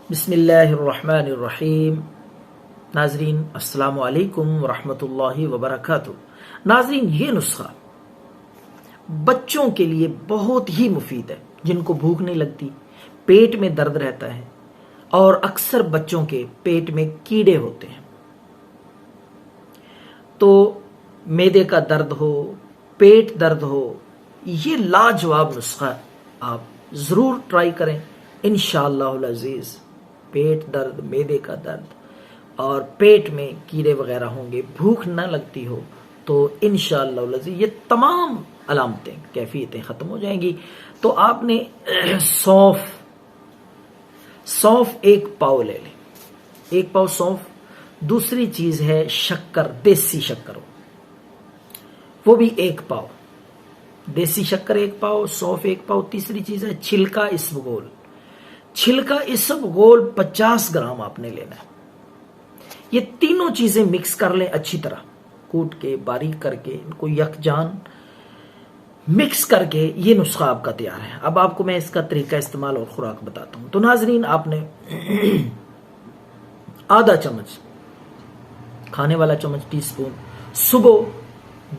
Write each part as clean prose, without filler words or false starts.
बिस्मिल्लाहिर्रहमानिर्रहीम। नाजरीन अस्सलामु अलैकुम वरहमतुल्लाहि वबरकातुह। नाजरीन, ये नुस्खा बच्चों के लिए बहुत ही मुफीद है जिनको भूख नहीं लगती, पेट में दर्द रहता है और अक्सर बच्चों के पेट में कीड़े होते हैं। तो मैदे का दर्द हो, पेट दर्द हो, ये लाजवाब नुस्खा आप जरूर ट्राई करें। इंशाअल्लाहुल अजीज पेट दर्द, मैदे का दर्द और पेट में कीड़े वगैरह होंगे, भूख न लगती हो, तो इंशाअल्लाहुल अजीज ये तमाम अलामतें, कैफियतें खत्म हो जाएंगी। तो आपने सौंफ 1 पाव ले लें, 1 पाव सौंफ। दूसरी चीज है शक्कर, देसी शक्कर हो, वो भी 1 पाव। देसी शक्कर 1 पाव, सौंफ 1 पाव। तीसरी चीज है छिलका इसबगोल। छिलका इसबगोल 50 ग्राम आपने लेना है। ये तीनों चीजें मिक्स कर लें अच्छी तरह, कूट के बारीक करके इनको यकजान मिक्स करके ये नुस्खा आपका तैयार है। अब आपको मैं इसका तरीका इस्तेमाल और खुराक बताता हूं। तो नाजरीन, आपने आधा चम्मच, खाने वाला चम्मच, टीस्पून, सुबह,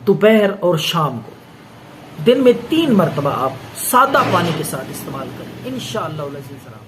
दोपहर और शाम को दिन में 3 मरतबा आप सादा पानी के साथ इस्तेमाल करें। इंशाअल्लाह।